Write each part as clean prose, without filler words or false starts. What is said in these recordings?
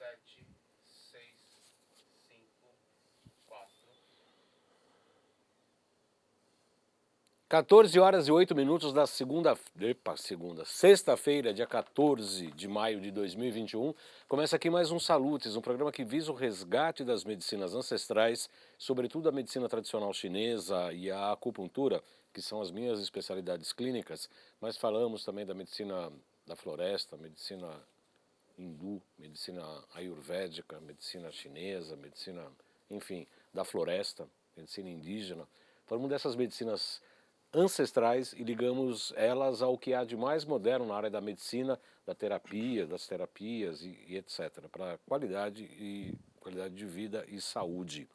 7, 6, 5, 4. 14 horas e 8 minutos da sexta-feira, dia 14 de maio de 2021. Começa aqui mais um Salutes, um programa que visa o resgate das medicinas ancestrais, sobretudo a medicina tradicional chinesa e a acupuntura, que são as minhas especialidades clínicas, mas falamos também da medicina da floresta, medicina hindu, medicina ayurvédica, medicina chinesa, medicina, enfim, da floresta, medicina indígena. Falamos dessas medicinas ancestrais e ligamos elas ao que há de mais moderno na área da medicina, da terapia, das terapias e etc. Para qualidade de vida e saúde.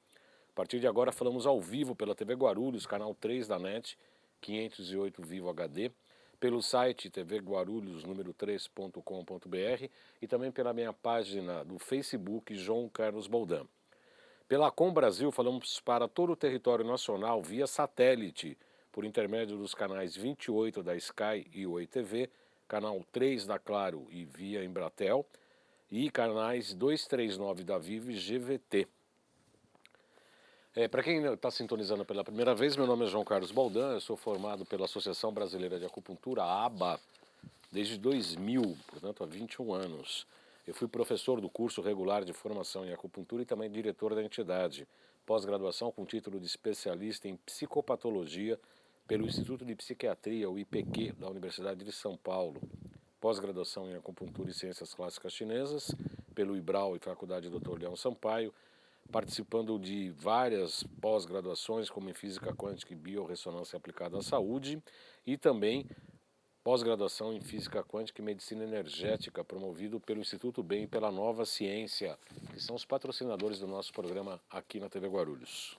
A partir de agora falamos ao vivo pela TV Guarulhos, canal 3 da NET, 508 Vivo HD, pelo site tvguarulhos número 3.com.br e também pela minha página do Facebook João Carlos Boldan. Pela Com Brasil falamos para todo o território nacional via satélite, por intermédio dos canais 28 da Sky e Oi TV, canal 3 da Claro e via Embratel, e canais 239 da Vivo e GVT. Para quem está sintonizando pela primeira vez, meu nome é João Carlos Boldan, eu sou formado pela Associação Brasileira de Acupuntura, a ABA, desde 2000, portanto há 21 anos. Eu fui professor do curso regular de formação em acupuntura e também diretor da entidade, pós-graduação com título de especialista em psicopatologia pelo Instituto de Psiquiatria, o IPQ, da Universidade de São Paulo, pós-graduação em acupuntura e ciências clássicas chinesas pelo IBRAU e Faculdade Dr. Leão Sampaio, participando de várias pós-graduações como em física quântica e biorressonância aplicada à saúde e também pós-graduação em Física Quântica e Medicina Energética, promovido pelo Instituto Bem e pela Nova Ciência, que são os patrocinadores do nosso programa aqui na TV Guarulhos.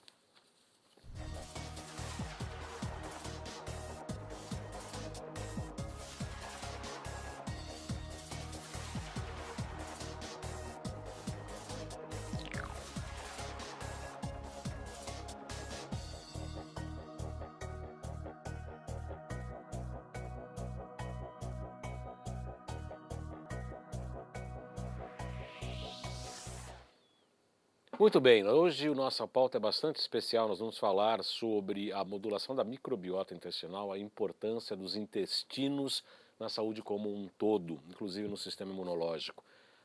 Muito bem, hoje a nossa pauta é bastante especial, nós vamos falar sobre a modulação da microbiota intestinal, a importância dos intestinos na saúde como um todo, inclusive no sistema imunológico.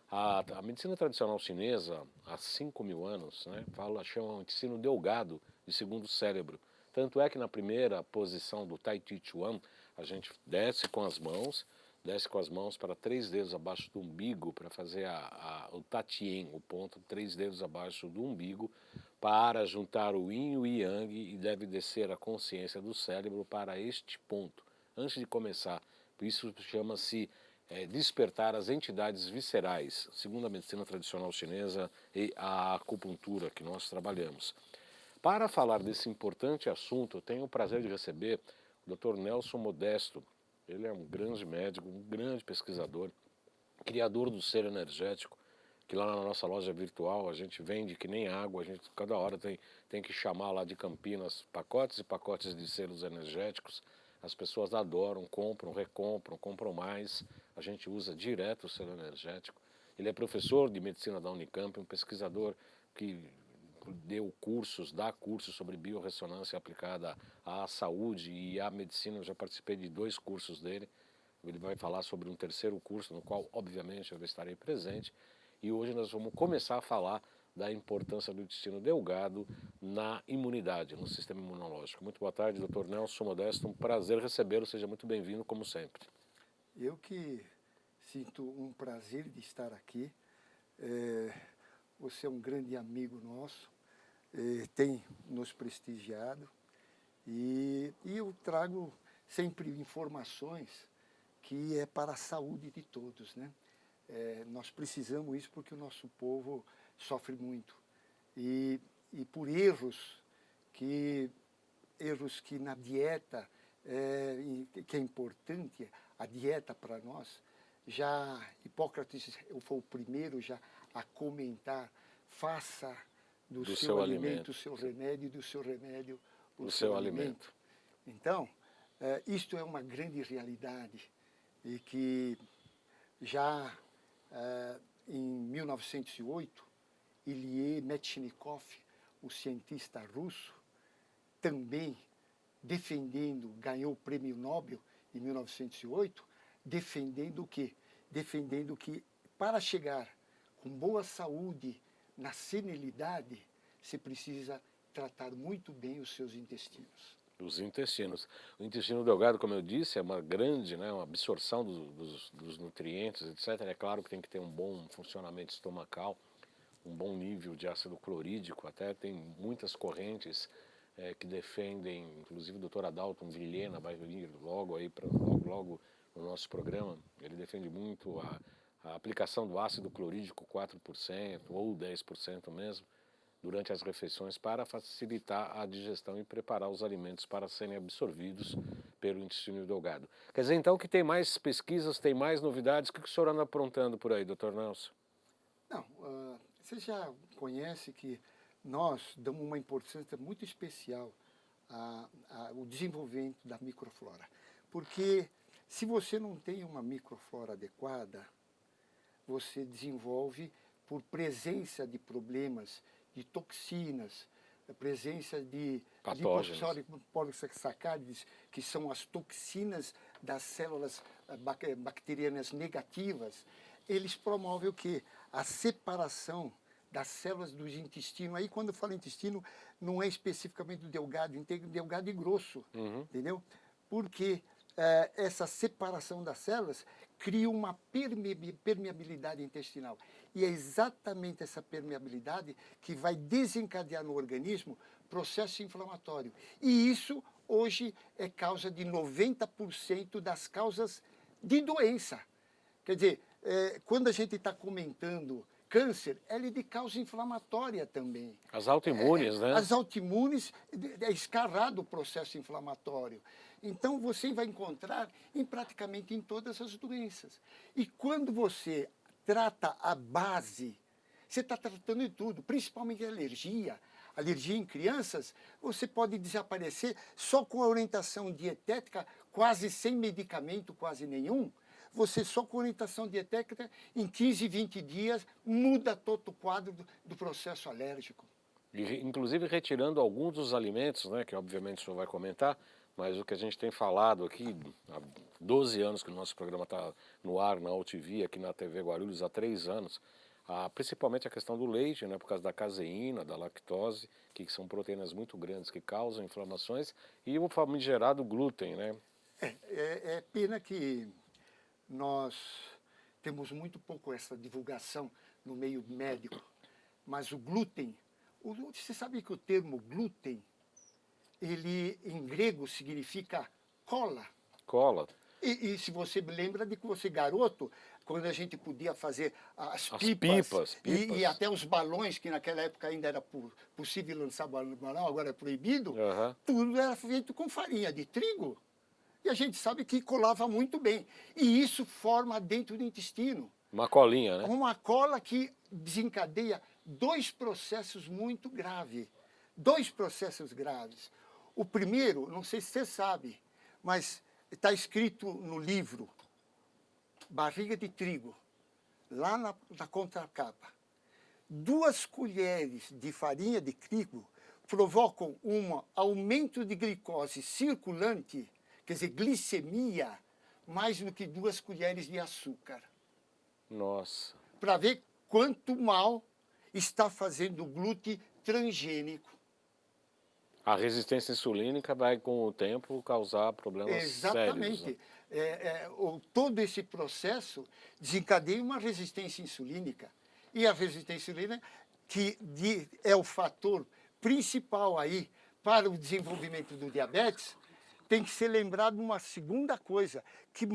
A medicina tradicional chinesa, há 5.000 anos, chama o intestino delgado de segundo cérebro. Tanto é que na primeira posição do Tai Chi Chuan, a gente desce com as mãos para 3 dedos abaixo do umbigo, para fazer o Tatien, o ponto 3 dedos abaixo do umbigo, para juntar o Yin e o Yang, e deve descer a consciência do cérebro para este ponto, antes de começar. Isso chama-se despertar as entidades viscerais, segundo a medicina tradicional chinesa e a acupuntura que nós trabalhamos. Para falar desse importante assunto, eu tenho o prazer de receber o Dr. Nelson Modesto. Ele é um grande médico, um grande pesquisador, criador do Ser Energético, que lá na nossa loja virtual a gente vende que nem água, a gente cada hora tem que chamar lá de Campinas pacotes e pacotes de selos energéticos. As pessoas adoram, compram, recompram, compram mais. A gente usa direto o selo energético. Ele é professor de medicina da Unicamp, um pesquisador que dá cursos sobre biorressonância aplicada à saúde e à medicina. Eu já participei de 2 cursos dele. Ele vai falar sobre um terceiro curso, no qual, obviamente, eu estarei presente. E hoje nós vamos começar a falar da importância do intestino delgado na imunidade, no sistema imunológico. Muito boa tarde, Dr. Nelson Modesto. Um prazer recebê-lo. Seja muito bem-vindo, como sempre. Eu que sinto um prazer de estar aqui. Você é um grande amigo nosso, tem nos prestigiado e eu trago sempre informações que é para a saúde de todos, né? Nós precisamos isso porque o nosso povo sofre muito e por erros que na dieta, que é importante, a dieta para nós. Já Hipócrates foi o primeiro já a comentar: faça do seu alimento o seu remédio, e do seu remédio o seu alimento. Então, isto é uma grande realidade e que já em 1908, Ilie Metchnikov, o cientista russo, também defendendo, ganhou o prêmio Nobel em 1908, defendendo o quê? Defendendo que para chegar com boa saúde na senilidade, você precisa tratar muito bem os seus intestinos. Os intestinos. O intestino delgado, como eu disse, é uma grande, né, uma absorção dos nutrientes, etc. É claro que tem que ter um bom funcionamento estomacal, um bom nível de ácido clorídrico, até tem muitas correntes que defendem, inclusive o doutor Adalton Vilhena vai vir logo aí, logo no nosso programa, ele defende muito a aplicação do ácido clorídrico 4% ou 10% mesmo, durante as refeições para facilitar a digestão e preparar os alimentos para serem absorvidos pelo intestino delgado. Quer dizer, então, que tem mais pesquisas, tem mais novidades, o que o senhor anda aprontando por aí, doutor Nelson? Não, você já conhece que nós damos uma importância muito especial ao desenvolvimento da microflora. Porque se você não tem uma microflora adequada, você desenvolve por presença de problemas, de toxinas, a presença de liposacárides, que são as toxinas das células bacterianas negativas. Eles promovem o quê? A separação das células do intestino. Aí, quando eu falo intestino, não é especificamente do delgado, delgado e grosso, entendeu? Porque essa separação das células cria uma permeabilidade intestinal. E é exatamente essa permeabilidade que vai desencadear no organismo processo inflamatório. E isso, hoje, é causa de 90% das causas de doença. Quer dizer, quando a gente está comentando câncer, ela é de causa inflamatória também. As autoimunes, né? As autoimunes, é escarrado o processo inflamatório. Então, você vai encontrar praticamente em todas as doenças. E quando você trata a base, você está tratando de tudo, principalmente a alergia. Alergia em crianças, você pode desaparecer só com a orientação dietética, quase sem medicamento, quase nenhum. Você só com orientação dietética, em 15, 20 dias, muda todo o quadro do processo alérgico. E, inclusive retirando alguns dos alimentos, né, que obviamente o senhor vai comentar, mas o que a gente tem falado aqui, há 12 anos que o nosso programa está no ar, na UTV, aqui na TV Guarulhos, há 3 anos, principalmente a questão do leite, né, por causa da caseína, da lactose, que são proteínas muito grandes que causam inflamações, e o famigerado glúten, né? É pena que nós temos muito pouco essa divulgação no meio médico, mas o glúten, você sabe que o termo glúten, ele em grego significa cola. Cola. E se você lembra de que você, garoto, quando a gente podia fazer as pipas. E até os balões, que naquela época ainda era possível lançar balão, agora é proibido, tudo era feito com farinha de trigo. E a gente sabe que colava muito bem. E isso forma dentro do intestino. Uma colinha, né? Uma cola que desencadeia 2 processos muito graves. 2 processos graves. O primeiro, não sei se você sabe, mas está escrito no livro, Barriga de Trigo, lá na contracapa. 2 colheres de farinha de trigo provocam um aumento de glicose circulante, quer dizer, glicemia, mais do que 2 colheres de açúcar. Nossa. Para ver quanto mal está fazendo o glúten transgênico. A resistência insulínica vai, com o tempo, causar problemas Exatamente. sérios. Todo esse processo desencadeia uma resistência insulínica. E a resistência insulínica, que é o fator principal aí para o desenvolvimento do diabetes, tem que ser lembrado uma segunda coisa, que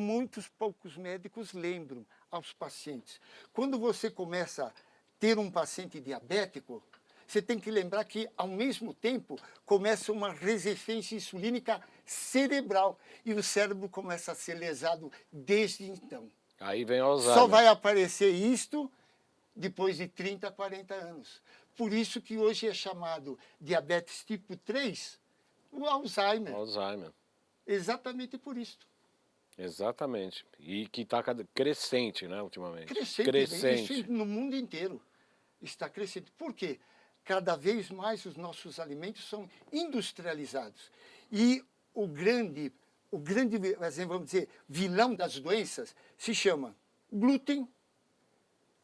poucos médicos lembram aos pacientes. Quando você começa a ter um paciente diabético, você tem que lembrar que, ao mesmo tempo, começa uma resistência insulínica cerebral e o cérebro começa a ser lesado desde então. Aí vem o Alzheimer. Só vai aparecer isto depois de 30, 40 anos. Por isso que hoje é chamado diabetes tipo 3, o Alzheimer. Alzheimer. Exatamente por isso. Exatamente. E que está crescente, né, ultimamente. Crescente. Isso no mundo inteiro está crescendo. Por quê? Cada vez mais os nossos alimentos são industrializados. E o grande, vamos dizer, vilão das doenças se chama glúten,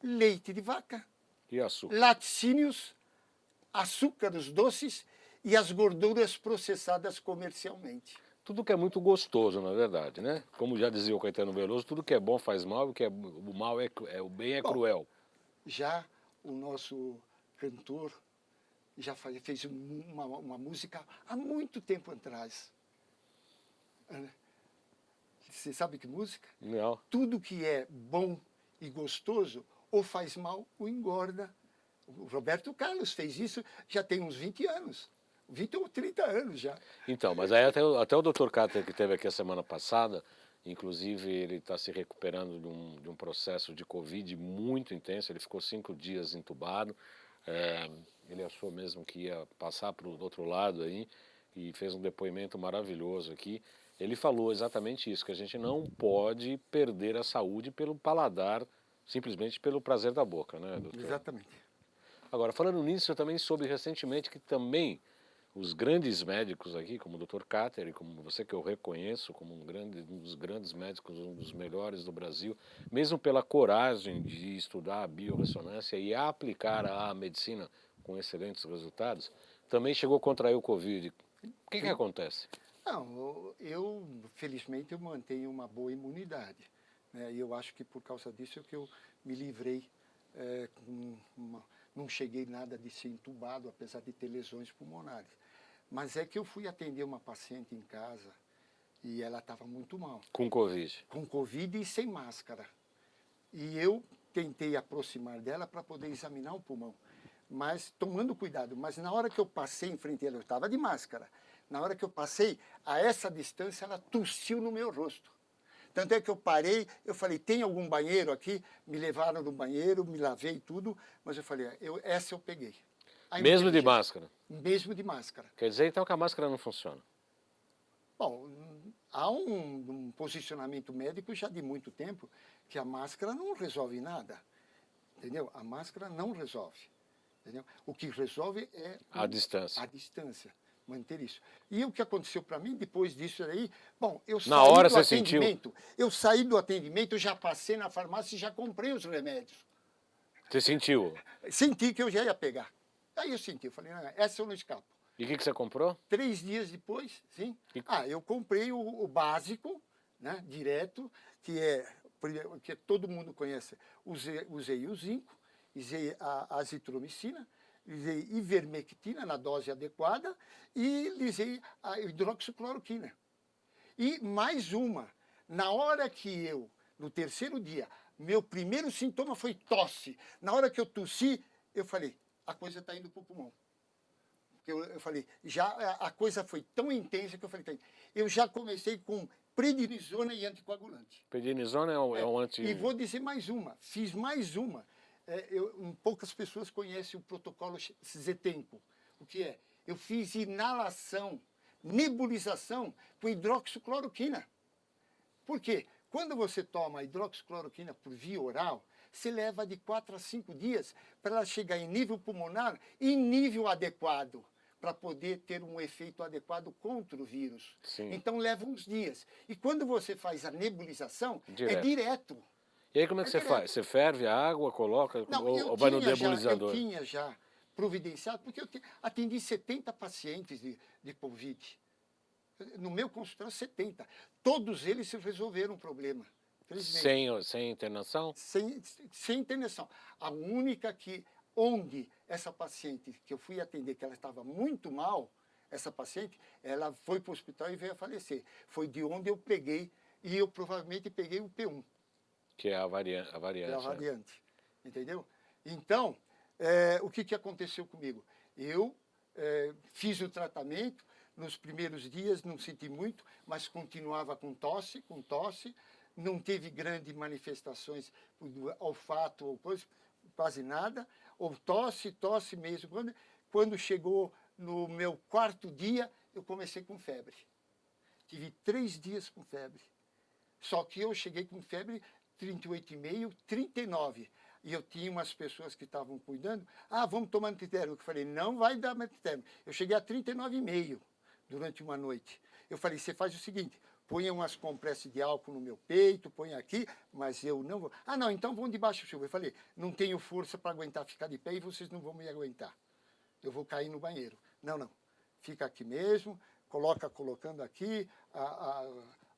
leite de vaca, E açúcar. laticínios, açúcares doces e as gorduras processadas comercialmente. Tudo que é muito gostoso, na verdade, né? Como já dizia o Caetano Veloso, tudo que é bom faz mal, o mal o bem é Bom, cruel. Já o nosso cantor já fez uma música há muito tempo atrás. Você sabe que música? Não. Tudo que é bom e gostoso ou faz mal ou engorda. O Roberto Carlos fez isso já tem uns 20 anos. 20 ou 30 anos já. Então, mas aí até o Dr. Cáter, que esteve aqui a semana passada, inclusive ele está se recuperando de um processo de Covid muito intenso, ele ficou 5 dias entubado, ele achou mesmo que ia passar para o outro lado aí, e fez um depoimento maravilhoso aqui. Ele falou exatamente isso, que a gente não pode perder a saúde pelo paladar, simplesmente pelo prazer da boca, né, doutor? Exatamente. Agora, falando nisso, eu também soube recentemente que também os grandes médicos aqui, como o Dr. Cáter, e como você que eu reconheço como um dos grandes médicos, um dos melhores do Brasil, mesmo pela coragem de estudar a biorressonância e aplicar a medicina com excelentes resultados, também chegou a contrair o Covid. O que acontece? Não, felizmente, eu mantenho uma boa imunidade. Né? E eu acho que por causa disso é que eu me livrei, não cheguei nada de ser entubado, apesar de ter lesões pulmonares. Mas é que eu fui atender uma paciente em casa e ela estava muito mal. Com Covid? Com Covid e sem máscara. E eu tentei aproximar dela para poder examinar o pulmão, mas tomando cuidado. Mas na hora que eu passei em frente a ela, eu estava de máscara. Na hora que eu passei, a essa distância, ela tossiu no meu rosto. Tanto é que eu parei, eu falei, tem algum banheiro aqui? Me levaram no banheiro, me lavei tudo, mas eu falei, essa eu peguei. Aí mesmo de máscara? Mesmo de máscara. Quer dizer, então, que a máscara não funciona? Bom, há um posicionamento médico já de muito tempo que a máscara não resolve nada, entendeu? A máscara não resolve, entendeu? O que resolve é a distância. A distância, manter isso. E o que aconteceu para mim depois disso aí, bom, eu na hora você atendimento, eu saí do atendimento, já passei na farmácia e já comprei os remédios. Você sentiu? Senti que eu já ia pegar. Aí eu senti, eu falei, não, essa eu não escapo. E o que você comprou? 3 dias depois, sim. Eu comprei o básico, né, direto, que todo mundo conhece. Usei o zinco, usei a azitromicina, usei ivermectina na dose adequada e usei a hidroxicloroquina. E mais uma, na hora que no terceiro dia, meu primeiro sintoma foi tosse. Na hora que eu tossi, eu falei, a coisa está indo para o pulmão. Eu falei, já a coisa foi tão intensa que eu falei, eu já comecei com prednisona e anticoagulante. Prednisona é um anti... E vou dizer mais uma, fiz mais uma. Poucas pessoas conhecem o protocolo Zetempo. O que é? Eu fiz inalação, nebulização com hidroxicloroquina. Por quê? Quando você toma hidroxicloroquina por via oral, se leva de 4 a 5 dias para ela chegar em nível pulmonar em nível adequado, para poder ter um efeito adequado contra o vírus. Sim. Então leva uns dias. E quando você faz a nebulização, direto. É direto. E aí como é que você faz? Você ferve a água, coloca, ou vai no nebulizador? Eu tinha já providenciado, porque eu atendi 70 pacientes de Covid. No meu consultório, 70. Todos eles se resolveram o problema. Sem internação? Sem internação. A única onde essa paciente que eu fui atender, que ela estava muito mal, essa paciente, ela foi para o hospital e veio a falecer. Foi de onde eu peguei, e eu provavelmente peguei o P1. Que é a variante. É a variante, entendeu? Então, o que aconteceu comigo? Eu fiz o tratamento, nos primeiros dias não senti muito, mas continuava com tosse, não teve grandes manifestações do olfato ou coisa, quase nada, ou tosse mesmo. Quando chegou no meu 4º dia, eu comecei com febre. Tive 3 dias com febre. Só que eu cheguei com febre 38,5, 39. E eu tinha umas pessoas que estavam cuidando. Ah, vamos tomar antitérmico. Eu falei, não vai dar antitérmico. Eu cheguei a 39,5 durante uma noite. Eu falei, você faz o seguinte, põe umas compressas de álcool no meu peito, põe aqui, mas eu não vou. Ah, não, então vão debaixo do chuva. Eu falei, não tenho força para aguentar ficar de pé e vocês não vão me aguentar. Eu vou cair no banheiro. Não, não. Fica aqui mesmo, colocando aqui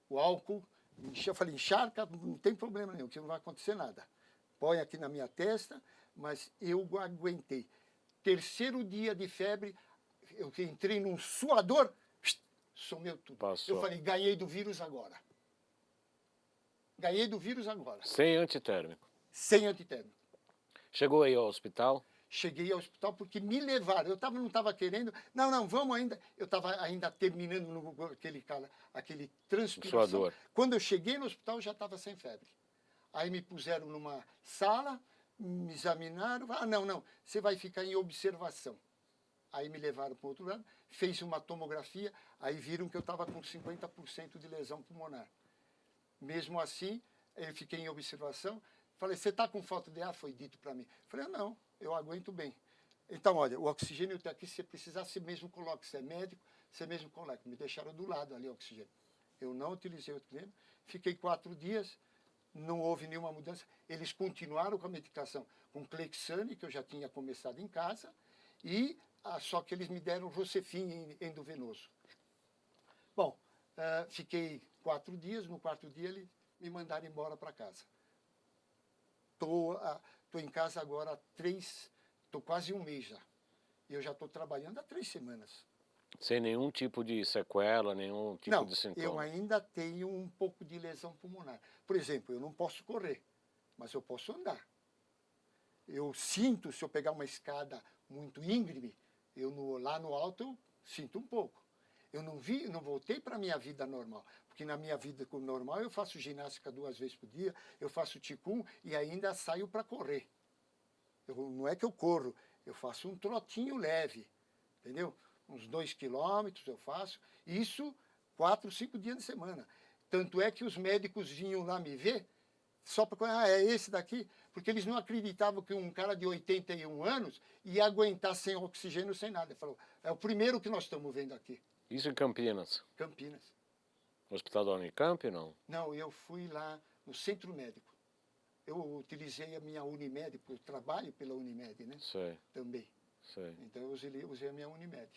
o álcool. Eu falei, encharca, não tem problema nenhum, que não vai acontecer nada. Põe aqui na minha testa, mas eu aguentei. Terceiro dia de febre, eu entrei num suador, sumiu tudo. Passou. Eu falei, ganhei do vírus agora. Ganhei do vírus agora. Sem antitérmico. Sem antitérmico. Chegou aí ao hospital? Cheguei ao hospital porque me levaram. Eu não estava querendo. Não, não, vamos ainda. Eu estava ainda terminando aquele transpiração. Suador. Quando eu cheguei no hospital, eu já estava sem febre. Aí me puseram numa sala, me examinaram. Ah, não, não, você vai ficar em observação. Aí me levaram para o outro lado, fez uma tomografia, aí viram que eu estava com 50% de lesão pulmonar. Mesmo assim, eu fiquei em observação. Falei, você está com falta de ar? Foi dito para mim. Falei, não, eu aguento bem. Então, olha, o oxigênio está aqui, se você precisar, você mesmo coloca. Você é médico, você mesmo coloca. Me deixaram do lado ali o oxigênio. Eu não utilizei o oxigênio. Fiquei 4 dias, não houve nenhuma mudança. Eles continuaram com a medicação, com Clexane, que eu já tinha começado em casa, e só que eles me deram Rocefin endovenoso. Bom, fiquei 4 dias, no 4º dia eles me mandaram embora para casa. Estou em casa agora estou quase 1 mês já. E eu já estou trabalhando há 3 semanas. Sem nenhum tipo de sequela, nenhum tipo de sintoma? Eu ainda tenho um pouco de lesão pulmonar. Por exemplo, eu não posso correr, mas eu posso andar. Eu sinto, se eu pegar uma escada muito íngreme, lá no alto eu sinto um pouco. Eu não voltei para a minha vida normal, porque na minha vida normal eu faço ginástica 2 vezes por dia, eu faço Qigong e ainda saio para correr. Não é que eu corro, eu faço um trotinho leve, entendeu? Uns 2 quilômetros eu faço, isso 4, 5 dias de semana. Tanto é que os médicos vinham lá me ver, só para é esse daqui, porque eles não acreditavam que um cara de 81 anos ia aguentar sem oxigênio, sem nada. Ele falou, é o primeiro que nós estamos vendo aqui. Isso em Campinas? Campinas. No Hospital da Unicamp, não? Não, eu fui lá no centro médico. Eu utilizei a minha Unimed, porque eu trabalho pela Unimed, né? Sei. Também. Sei. Então eu usei a minha Unimed.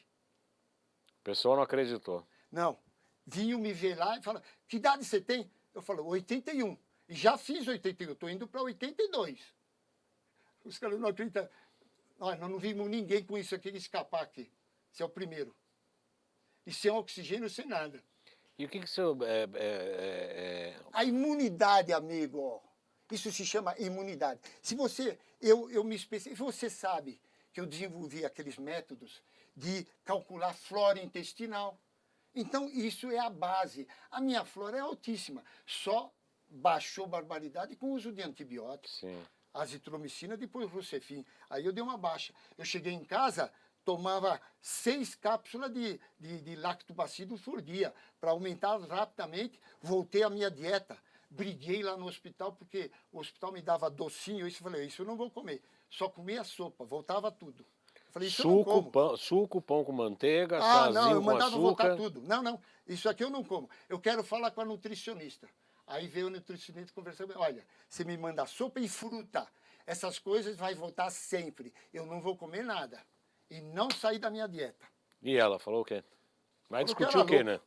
O pessoal não acreditou? Não. Vinham me ver lá e falaram, que idade você tem? Eu falo, 81. E já fiz 81, estou indo para 82. Os caras não acreditam. Nós não vimos ninguém com isso aqui escapar aqui. Esse é o primeiro. E sem oxigênio, sem nada. E o que o senhor... A imunidade, amigo, isso se chama imunidade. Se você, você sabe que eu desenvolvi aqueles métodos de calcular flora intestinal. Então, isso é a base. A minha flora é altíssima. Só baixou barbaridade com o uso de antibióticos. Sim. Azitromicina, depois Rocefin. Aí eu dei uma baixa. Eu cheguei em casa, tomava 6 cápsulas de lactobacillus por dia, para aumentar rapidamente. Voltei à minha dieta. Briguei lá no hospital, porque o hospital me dava docinho. Eu falei, isso eu não vou comer. Só comia sopa, voltava tudo. Falei, isso eu não como. Suco, pão com manteiga, não, chazinho eu com mandava voltar açúcar. tudo. Não, não, isso aqui eu não como. Eu quero falar com a nutricionista. Aí veio o nutricionista conversando, olha, você me manda sopa e fruta. Essas coisas vai voltar sempre. Eu não vou comer nada. E não sair da minha dieta. E ela falou o quê? Vai Falou discutir o quê, né?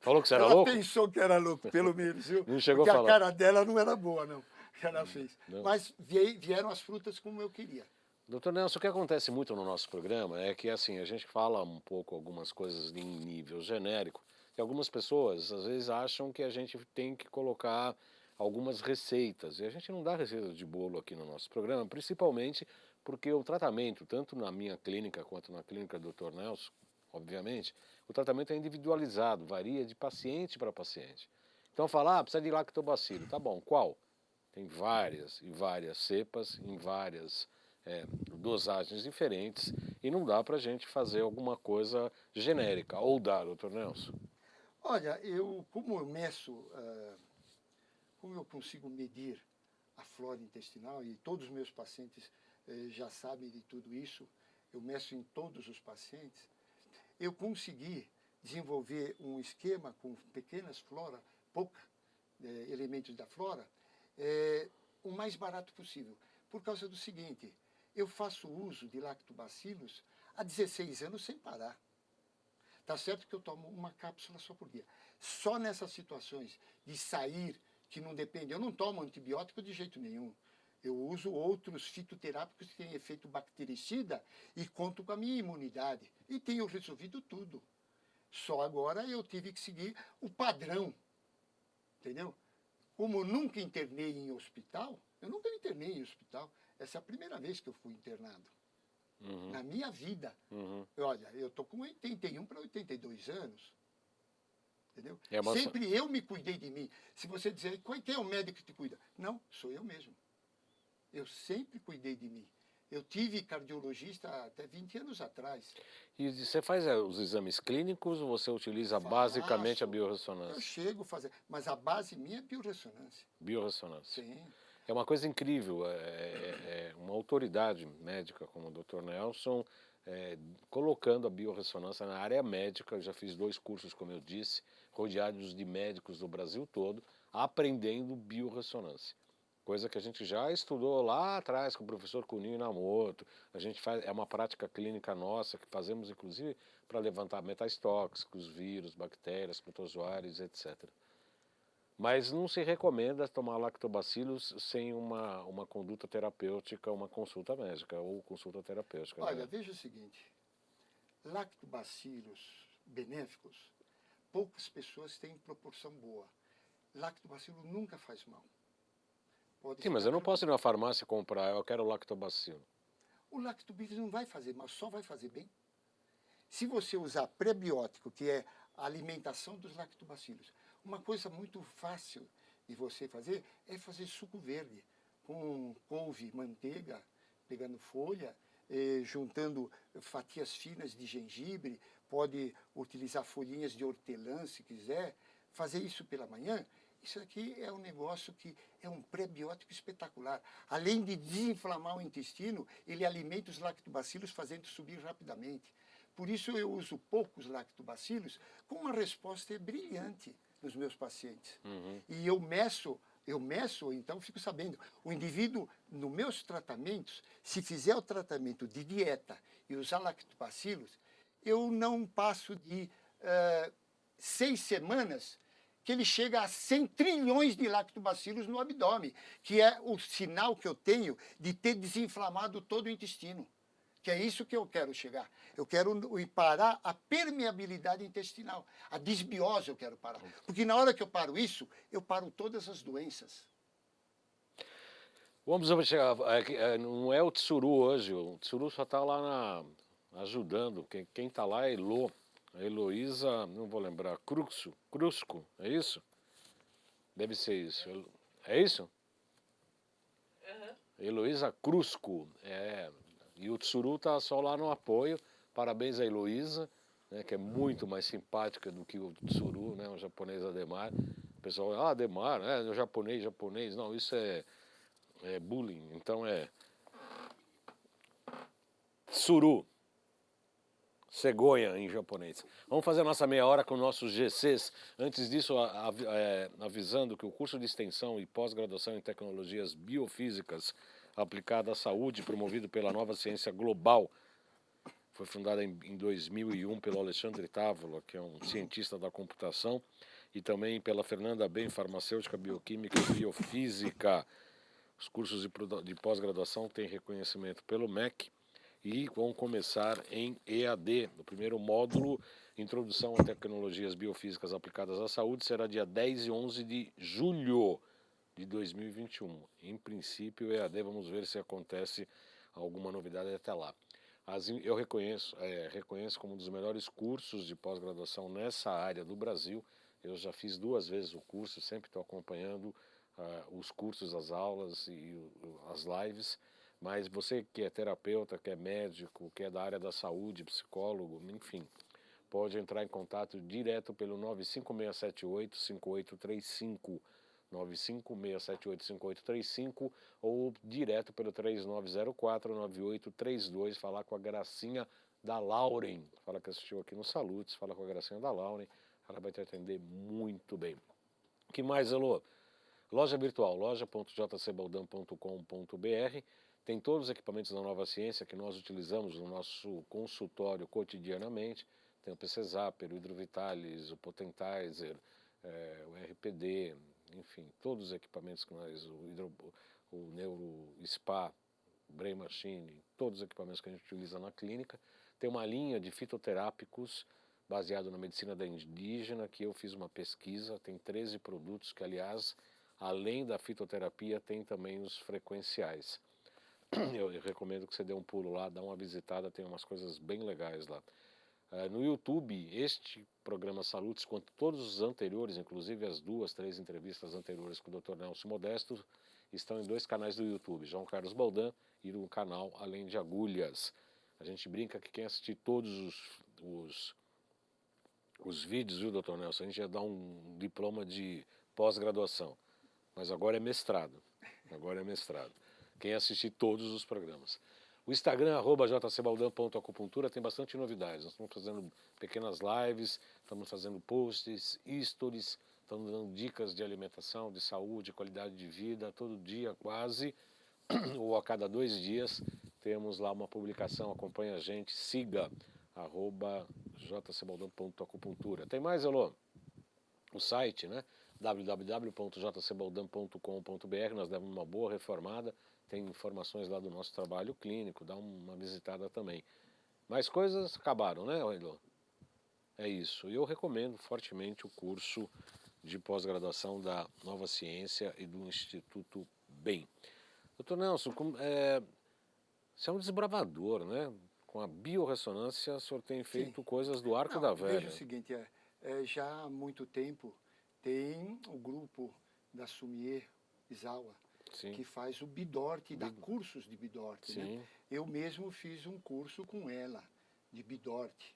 Falou que você era ela louco? pensou que era louco, pelo menos, viu? Não chegou Porque a falar. a cara dela não era boa, não, que ela fez. Não. Mas vieram as frutas como eu queria. Doutor Nelson, o que acontece muito no nosso programa é que assim, a gente fala um pouco algumas coisas em nível genérico, e algumas pessoas às vezes acham que a gente tem que colocar algumas receitas, e a gente não dá receita de bolo aqui no nosso programa, principalmente porque o tratamento, tanto na minha clínica quanto na clínica do Dr. Nelson, obviamente, o tratamento é individualizado, varia de paciente para paciente. Então falar, precisa de lactobacilo, tá bom, qual? Tem várias e várias cepas, em várias dosagens diferentes, e não dá para a gente fazer alguma coisa genérica, ou dá, doutor Nelson? Olha, como eu meço como eu consigo medir a flora intestinal, e todos os meus pacientes já sabem de tudo isso, eu meço em todos os pacientes, eu consegui desenvolver um esquema com pequenas floras, poucos elementos da flora, o mais barato possível. Por causa do seguinte, eu faço uso de lactobacilos há 16 anos sem parar. Tá certo que eu tomo uma cápsula só por dia. Só nessas situações de sair, que não depende, eu não tomo antibiótico de jeito nenhum. Eu uso outros fitoterápicos que têm efeito bactericida e conto com a minha imunidade. E tenho resolvido tudo. Só agora eu tive que seguir o padrão, entendeu? Como eu nunca internei em hospital, eu nunca me internei em hospital. Essa é a primeira vez que eu fui internado. Na minha vida. Olha, eu estou com 81 para 82 anos. Entendeu? Sempre eu me cuidei de mim. Se você dizer, quem é o médico que te cuida? Não, sou eu mesmo. Eu sempre cuidei de mim. Eu tive cardiologista até 20 anos atrás. E você faz os exames clínicos ou você utiliza basicamente a biorressonância? Eu chego a fazer, mas a base minha é biorressonância. Biorressonância. Sim. É uma coisa incrível, uma autoridade médica como o Dr. Nelson, colocando a biorressonância na área médica. Eu já fiz 2 cursos, como eu disse, rodeados de médicos do Brasil todo, aprendendo biorressonância. Coisa que a gente já estudou lá atrás com o professor Kuninho Inamoto. A gente faz, é uma prática clínica nossa que fazemos inclusive para levantar metais tóxicos, vírus, bactérias, protozoários, etc. Mas não se recomenda tomar lactobacilos sem uma conduta terapêutica, uma consulta médica ou consulta terapêutica. Olha, veja o seguinte, lactobacilos benéficos, poucas pessoas têm proporção boa. Lactobacilo nunca faz mal. Sim, mas eu não posso ir na farmácia comprar, eu quero lactobacilo. O lactobacilo não vai fazer mal, só vai fazer bem. Se você usar prebiótico, que é a alimentação dos lactobacilos, uma coisa muito fácil de você fazer é fazer suco verde, com couve, manteiga, pegando folha, juntando fatias finas de gengibre, pode utilizar folhinhas de hortelã se quiser, fazer isso pela manhã. Isso aqui é um negócio que é um prebiótico espetacular. Além de desinflamar o intestino, ele alimenta os lactobacilos, fazendo subir rapidamente. Por isso eu uso poucos lactobacilos com uma resposta brilhante nos meus pacientes. E eu meço, então fico sabendo. O indivíduo, nos meus tratamentos, se fizer o tratamento de dieta e usar lactobacilos, eu não passo de 6 semanas que ele chega a 100 trilhões de lactobacilos no abdômen, que é o sinal que eu tenho de ter desinflamado todo o intestino. Que é isso que eu quero chegar. Eu quero parar a permeabilidade intestinal. A desbiose eu quero parar. Porque na hora que eu paro isso, eu paro todas as doenças. Vamos chegar, não é o Tsuru hoje, o Tsuru só está lá ajudando. Quem está lá é a Heloísa, não vou lembrar, Crusco, é isso? Deve ser isso. É isso? Heloísa Crusco, e o Tsuru está só lá no apoio. Parabéns a Heloísa, né, que é muito mais simpática do que o Tsuru, né, o japonês Ademar. O pessoal, Ademar, o japonês, não, isso é bullying, então é Tsuru, cegonha em japonês. Vamos fazer a nossa meia hora com nossos GCs. Antes disso, avisando que o curso de extensão e pós-graduação em tecnologias biofísicas aplicada à saúde, promovido pela Nova Ciência Global, foi fundada em 2001 pelo Alexandre Távola, que é um cientista da computação, e também pela Fernanda Ben, farmacêutica, bioquímica e biofísica. Os cursos de pós-graduação têm reconhecimento pelo MEC e vão começar em EAD. O primeiro módulo, Introdução a Tecnologias Biofísicas Aplicadas à Saúde, será dia 10 e 11 de julho de 2021. Em princípio, EAD, vamos ver se acontece alguma novidade até lá. Eu reconheço como um dos melhores cursos de pós-graduação nessa área do Brasil. Eu já fiz 2 vezes o curso, sempre estou acompanhando os cursos, as aulas e as lives. Mas você que é terapeuta, que é médico, que é da área da saúde, psicólogo, enfim, pode entrar em contato direto pelo 95678-5835. 956785835 ou direto pelo 3904-9832, falar com a Gracinha da Lauren. Fala que assistiu aqui no Salutes, fala com a Gracinha da Lauren, ela vai te atender muito bem. O que mais, Elô? Loja virtual, loja.jcbaldan.com.br, tem todos os equipamentos da Nova Ciência que nós utilizamos no nosso consultório cotidianamente. Tem o PC Zapper, o Hidrovitalis, o Potentizer, o RPD, enfim, todos os equipamentos que nós, o Neuro Spa, Brain Machine, todos os equipamentos que a gente utiliza na clínica. Tem uma linha de fitoterápicos baseado na medicina da indígena, que eu fiz uma pesquisa, tem 13 produtos que, aliás, além da fitoterapia, tem também os frequenciais. Eu recomendo que você dê um pulo lá, dá uma visitada, tem umas coisas bem legais lá. No YouTube, este programa Salutes, quanto todos os anteriores, inclusive as 2, 3 entrevistas anteriores com o Dr. Nelson Modesto, estão em 2 canais do YouTube, João Carlos Baldan e no canal Além de Agulhas. A gente brinca que quem assistir todos os vídeos, viu, Dr. Nelson, a gente ia dar um diploma de pós-graduação, mas agora é mestrado. Agora é mestrado. Quem assistir todos os programas. O Instagram, @jcbaldan.acupuntura, tem bastante novidades. Nós estamos fazendo pequenas lives, estamos fazendo posts, stories, estamos dando dicas de alimentação, de saúde, qualidade de vida, todo dia quase, ou a cada 2 dias, temos lá uma publicação, acompanhe a gente, siga, @jcbaldan.acupuntura. Tem mais, Elô? O site, né? www.jcbaldan.com.br, nós demos uma boa reformada, tem informações lá do nosso trabalho clínico, dá uma visitada também. Mais coisas acabaram, né, Elô? É isso. E eu recomendo fortemente o curso de pós-graduação da Nova Ciência e do Instituto BEM. Doutor Nelson, você é um desbravador, né? Com a biorressonância, o senhor tem feito coisas do arco da velha. Veja o seguinte, já há muito tempo tem o grupo da Sumier Isawa, Sim. que faz o Bidort, dá cursos de Bidort. Sim. Né? Eu mesmo fiz um curso com ela, de Bidort.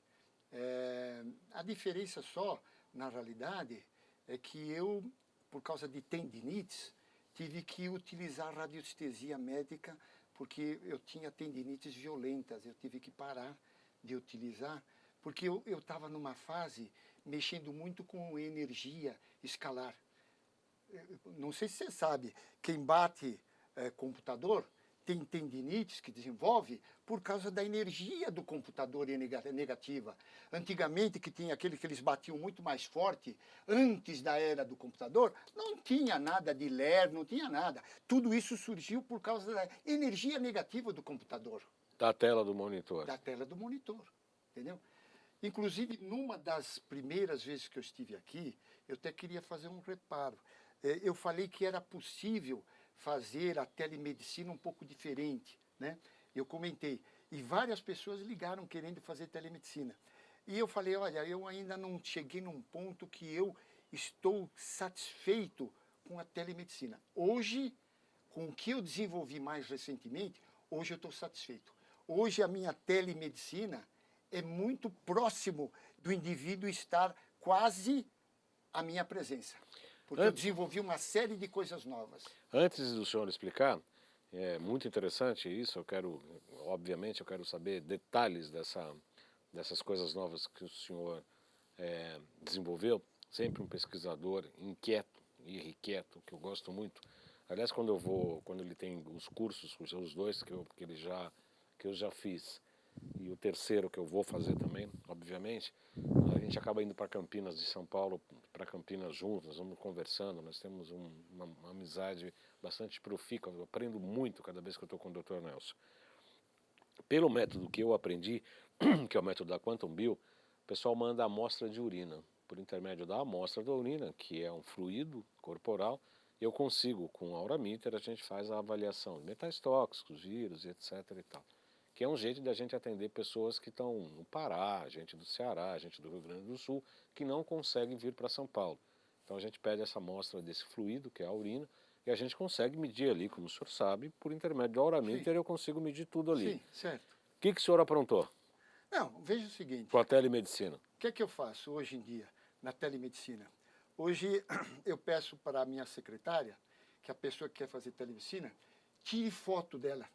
A diferença só, na realidade, é que eu, por causa de tendinites, tive que utilizar radiestesia médica, porque eu tinha tendinites violentas, eu tive que parar de utilizar, porque eu estava numa fase mexendo muito com energia escalar. Não sei se você sabe, quem bate computador tem tendinites que desenvolve por causa da energia do computador negativa. Antigamente, que tinha aquele que eles batiam muito mais forte, antes da era do computador, não tinha nada de ler, não tinha nada. Tudo isso surgiu por causa da energia negativa do computador. Da tela do monitor. Da tela do monitor, entendeu? Inclusive, numa das primeiras vezes que eu estive aqui, eu até queria fazer um reparo. Eu falei que era possível fazer a telemedicina um pouco diferente, né? Eu comentei, e várias pessoas ligaram querendo fazer telemedicina. E eu falei, olha, eu ainda não cheguei num ponto que eu estou satisfeito com a telemedicina. Hoje, com o que eu desenvolvi mais recentemente, hoje eu estou satisfeito. Hoje a minha telemedicina é muito próximo do indivíduo estar quase à minha presença. Porque eu desenvolvi uma série de coisas novas. Antes do senhor explicar, é muito interessante isso, obviamente eu quero saber detalhes dessas coisas novas que o senhor desenvolveu. Sempre um pesquisador inquieto e irrequieto, que eu gosto muito. Aliás, quando ele tem os cursos, os 2 que eu já fiz, e o terceiro que eu vou fazer também, obviamente, a gente acaba indo para Campinas, de São Paulo para Campinas juntos, nós vamos conversando, nós temos uma amizade bastante profícua, eu aprendo muito cada vez que eu estou com o Dr. Nelson. Pelo método que eu aprendi, que é o método da Quantum Bio, o pessoal manda a amostra de urina. Por intermédio da amostra da urina, que é um fluido corporal, eu consigo, com a Aurameter, a gente faz a avaliação de metais tóxicos, vírus, etc. e tal. Que é um jeito da gente atender pessoas que estão no Pará, gente do Ceará, gente do Rio Grande do Sul, que não conseguem vir para São Paulo. Então a gente pede essa amostra desse fluido, que é a urina, e a gente consegue medir ali, como o senhor sabe, por intermédio do Aurameter eu consigo medir tudo ali. Sim, certo. O que o senhor aprontou? Não, veja o seguinte. Com a telemedicina. O que é que eu faço hoje em dia na telemedicina? Hoje eu peço para a minha secretária, que a pessoa que quer fazer telemedicina, tire foto dela.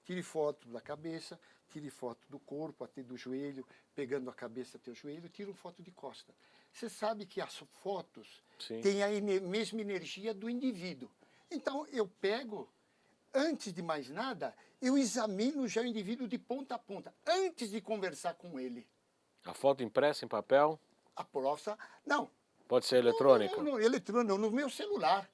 Tire foto da cabeça, tire foto do corpo, até do joelho, pegando a cabeça até o joelho, tire uma foto de costa. Você sabe que as fotos Sim. têm a mesma energia do indivíduo. Então, eu pego, antes de mais nada, eu examino já o indivíduo de ponta a ponta, antes de conversar com ele. A foto impressa em papel? A próxima, não. Pode ser eletrônica? Não, eletrônico, no meu celular.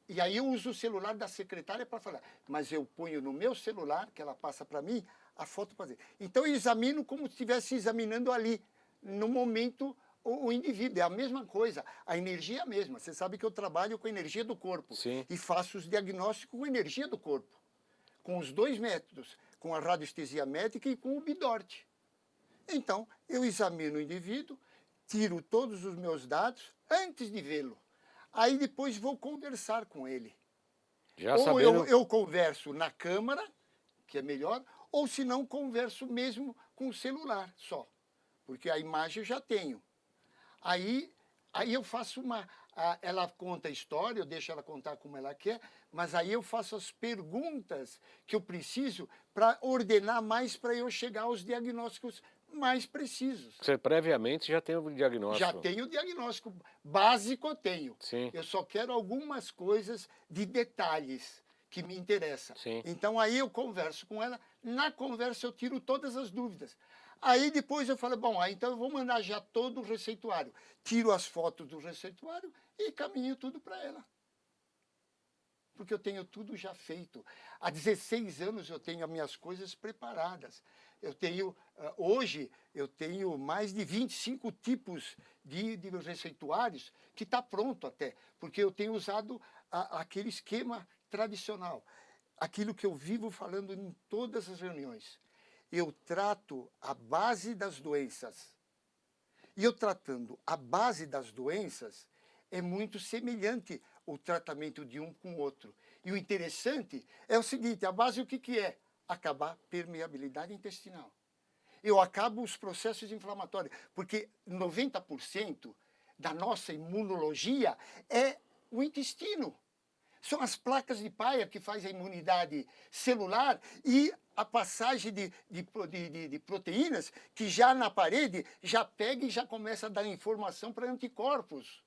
E aí eu uso o celular da secretária para falar. Mas eu ponho no meu celular, que ela passa para mim, a foto para fazer. Então eu examino como se estivesse examinando ali, no momento, o indivíduo. É a mesma coisa, a energia é a mesma. Você sabe que eu trabalho com a energia do corpo. Sim. E faço os diagnósticos com a energia do corpo. Com os dois métodos, com a radiestesia médica e com o Bidort. Então, eu examino o indivíduo, tiro todos os meus dados antes de vê-lo. Aí depois vou conversar com ele. Já Ou sabendo... eu converso na câmara, que é melhor, ou se não, converso mesmo com o celular só. Porque a imagem eu já tenho. Aí eu faço uma... Ela conta a história, eu deixo ela contar como ela quer, mas aí eu faço as perguntas que eu preciso para ordenar mais para eu chegar aos diagnósticos mais precisos. Você previamente já tem o diagnóstico. Já tenho o diagnóstico básico, eu tenho. Sim. Eu só quero algumas coisas de detalhes que me interessam. Sim. Então aí eu converso com ela, na conversa eu tiro todas as dúvidas. Aí depois eu falo, bom, então eu vou mandar já todo o receituário. Tiro as fotos do receituário e caminho tudo para ela. Porque eu tenho tudo já feito. Há 16 anos eu tenho as minhas coisas preparadas. Eu tenho, hoje, eu tenho mais de 25 tipos de receituários que está pronto até, porque eu tenho usado aquele esquema tradicional. Aquilo que eu vivo falando em todas as reuniões. Eu trato a base das doenças. E eu tratando a base das doenças, é muito semelhante o tratamento de um com o outro. E o interessante é o seguinte, a base o que é? Acabar a permeabilidade intestinal. Eu acabo os processos inflamatórios, porque 90% da nossa imunologia é o intestino. São as placas de Peyer que fazem a imunidade celular e a passagem de proteínas que já na parede já pega e já começa a dar informação para anticorpos.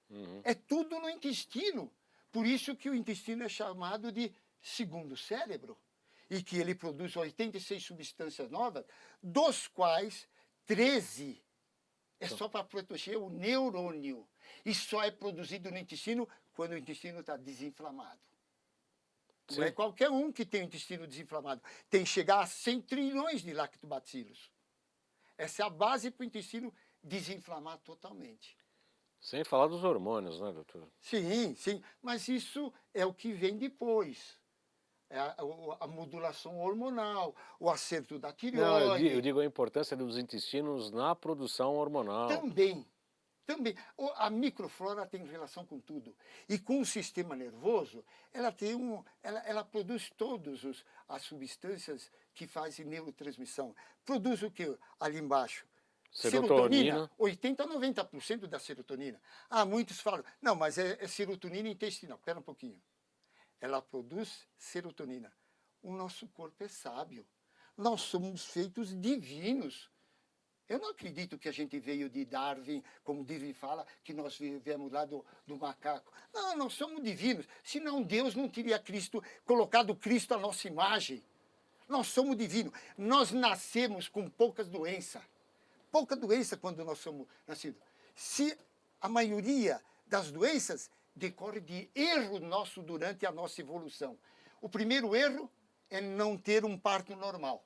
Uhum. É tudo no intestino. Por isso que o intestino é chamado de segundo cérebro. E que ele produz 86 substâncias novas, dos quais 13 é só para proteger o neurônio. E só é produzido no intestino quando o intestino está desinflamado. Sim. Não é qualquer um que tem o intestino desinflamado. Tem que chegar a 100 trilhões de lactobacilos. Essa é a base para o intestino desinflamar totalmente. Sem falar dos hormônios, né, doutor? Sim, sim. Mas isso é o que vem depois. É a modulação hormonal, o acerto da Não, tireoide. eu digo a importância dos intestinos na produção hormonal. Também. A microflora tem relação com tudo. E com o sistema nervoso, ela produz todas as substâncias que fazem neurotransmissão. Produz o que ali embaixo? Serotonina. 80% a 90% da serotonina. Muitos falam, não, mas é serotonina intestinal. Espera um pouquinho. Ela produz serotonina. O nosso corpo é sábio. Nós somos feitos divinos. Eu não acredito que a gente veio de Darwin, como Darwin fala, que nós viemos lá do macaco. Não, nós somos divinos. Senão Deus não teria colocado Cristo à nossa imagem. Nós somos divinos. Nós nascemos com poucas doenças. Pouca doença quando nós somos nascidos. Se a maioria das doenças decorre de erro nosso durante a nossa evolução. O primeiro erro é não ter um parto normal.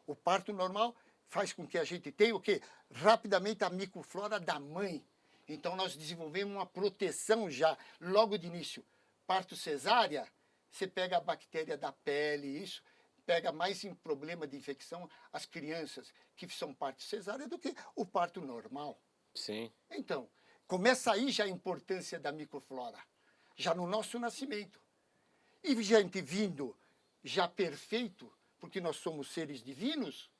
O parto normal faz com que a gente tenha o quê? Rapidamente a microflora da mãe. Então nós desenvolvemos uma proteção já, logo de início. Parto cesárea, você pega a bactéria da pele, isso, pega mais em problema de infecção as crianças que são parto cesárea do que o parto normal. Sim. Então, começa aí já a importância da microflora, já no nosso nascimento. E gente vindo já perfeito, porque nós somos seres divinos,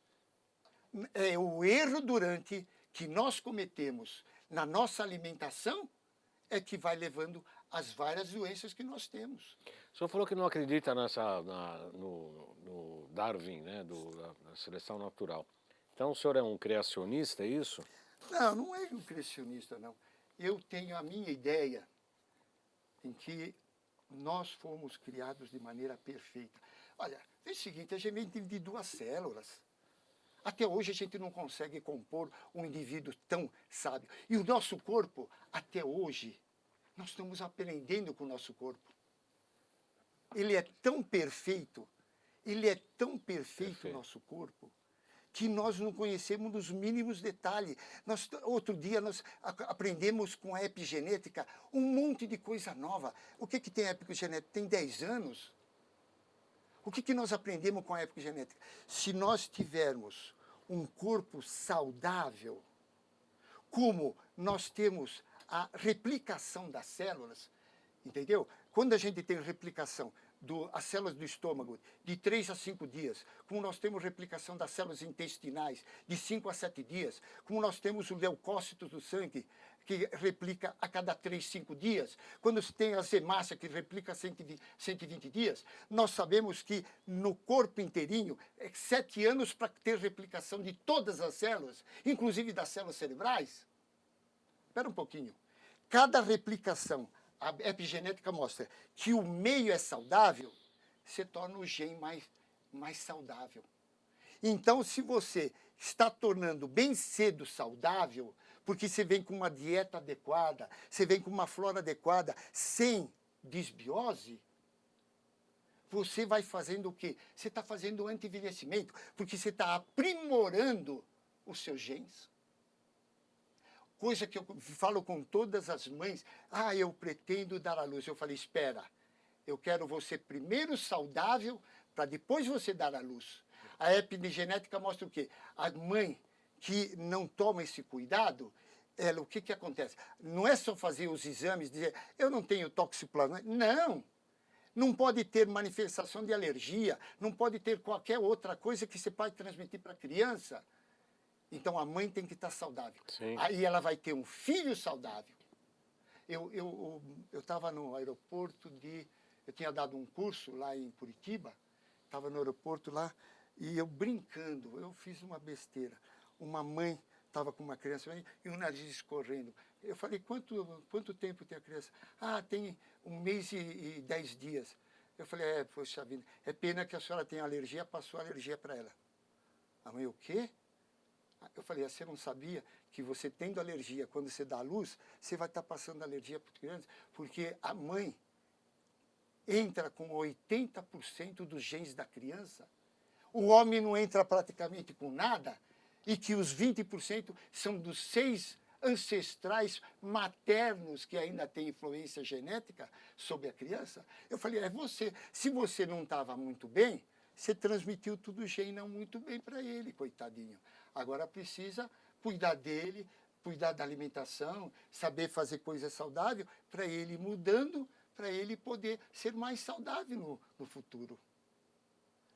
é o erro durante que nós cometemos na nossa alimentação, é que vai levando às várias doenças que nós temos. O senhor falou que não acredita no Darwin, né, da seleção natural. Então o senhor é um criacionista, é isso? Não, não é um criacionista, não. Eu tenho a minha ideia em que nós fomos criados de maneira perfeita. Olha, é o seguinte, a gente vem de 2 células. Até hoje a gente não consegue compor um indivíduo tão sábio. E o nosso corpo, até hoje, nós estamos aprendendo com o nosso corpo. Ele é tão perfeito, o nosso corpo, que nós não conhecemos os mínimos detalhes. Outro dia nós aprendemos com a epigenética um monte de coisa nova. O que tem a epigenética? Tem 10 anos. O que nós aprendemos com a epigenética? Se nós tivermos um corpo saudável, como nós temos a replicação das células, entendeu? Quando a gente tem replicação as células do estômago de 3 a 5 dias, como nós temos replicação das células intestinais de 5 a 7 dias, como nós temos o leucócitos do sangue, que replica a cada 3, 5 dias, quando se tem a hemácia, que replica a 120 dias, nós sabemos que no corpo inteirinho é 7 anos para ter replicação de todas as células, inclusive das células cerebrais. Espera um pouquinho. Cada replicação, a epigenética mostra que o meio é saudável, você torna o gene mais saudável. Então, se você está tornando bem cedo saudável, porque você vem com uma dieta adequada, você vem com uma flora adequada, sem desbiose, você vai fazendo o quê? Você está fazendo anti-envelhecimento, porque você está aprimorando os seus genes. Coisa que eu falo com todas as mães, eu pretendo dar à luz. Eu falei, espera, eu quero você primeiro saudável, para depois você dar à luz. A epigenética mostra o quê? A mãe que não toma esse cuidado, o que acontece? Não é só fazer os exames, dizer, eu não tenho toxoplasma. Não! Não pode ter manifestação de alergia, não pode ter qualquer outra coisa que você pode transmitir para a criança. Então, a mãe tem que estar saudável. Sim. Aí ela vai ter um filho saudável. Eu estava no aeroporto eu tinha dado um curso lá em Curitiba, estava no aeroporto lá, e eu brincando, eu fiz uma besteira. Uma mãe estava com uma criança e o nariz escorrendo. Eu falei, quanto tempo tem a criança? Tem 1 mês e 10 dias. Eu falei, poxa vida, é pena que a senhora tenha alergia, passou a alergia para ela. A mãe, o quê? Eu falei, você não sabia que você tendo alergia, quando você dá à luz, você vai estar passando alergia para as crianças? Porque a mãe entra com 80% dos genes da criança, o homem não entra praticamente com nada, e que os 20% são dos 6 ancestrais maternos que ainda têm influência genética sobre a criança. Eu falei, você. Se você não estava muito bem, você transmitiu tudo o gene não muito bem para ele, coitadinho. Agora precisa cuidar dele, cuidar da alimentação, saber fazer coisa saudável, para ele ir mudando, para ele poder ser mais saudável no futuro.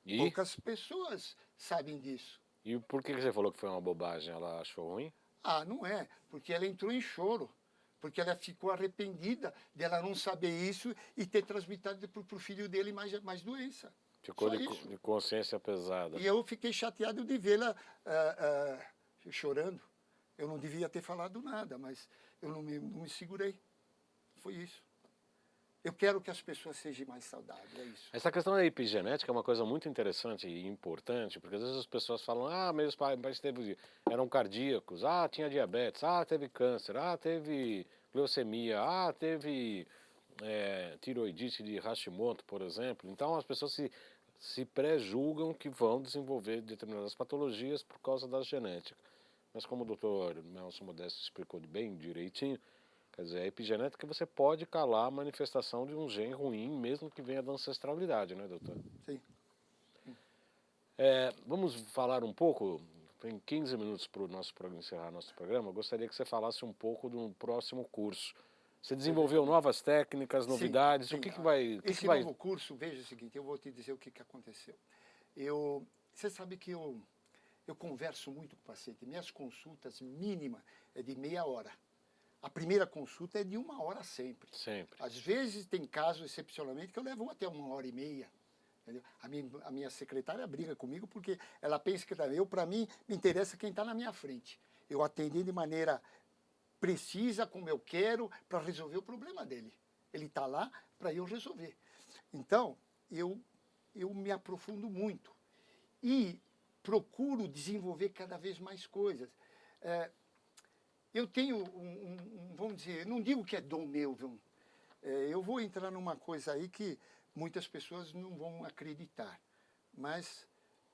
E? Poucas pessoas sabem disso. E por que você falou que foi uma bobagem? Ela achou ruim? Não é, porque ela entrou em choro, porque ela ficou arrependida dela não saber isso e ter transmitido para o filho dele mais doença. Ficou de consciência pesada. E eu fiquei chateado de vê-la chorando. Eu não devia ter falado nada, mas eu não me segurei. Foi isso. Eu quero que as pessoas sejam mais saudáveis, é isso. Essa questão da epigenética é uma coisa muito interessante e importante, porque às vezes as pessoas falam, meus pais eram cardíacos, tinha diabetes, teve câncer, teve leucemia, teve tiroidite de Hashimoto, por exemplo. Então as pessoas se pré-julgam que vão desenvolver determinadas patologias por causa da genética. Mas como o doutor Nelson Modesto explicou bem direitinho, quer dizer, a epigenética você pode calar a manifestação de um gene ruim, mesmo que venha da ancestralidade, né, doutor? Sim. Vamos falar um pouco, tem 15 minutos para encerrar nosso programa, eu gostaria que você falasse um pouco de um próximo curso. Você desenvolveu novas técnicas, novidades, sim. O que vai... Esse novo curso, veja o seguinte, eu vou te dizer o que aconteceu. Você sabe que eu converso muito com o paciente, minhas consultas mínimas é de meia hora. A primeira consulta é de 1 hora sempre. Sempre. Às vezes tem casos, excepcionalmente, que eu levo até 1 hora e meia. Entendeu? A minha secretária briga comigo porque ela pensa que para mim, me interessa quem está na minha frente. Eu atendi de maneira precisa, como eu quero, para resolver o problema dele. Ele está lá para eu resolver. Então, eu me aprofundo muito e procuro desenvolver cada vez mais coisas. Eu tenho vamos dizer, não digo que é dom meu, viu? Eu vou entrar numa coisa aí que muitas pessoas não vão acreditar, mas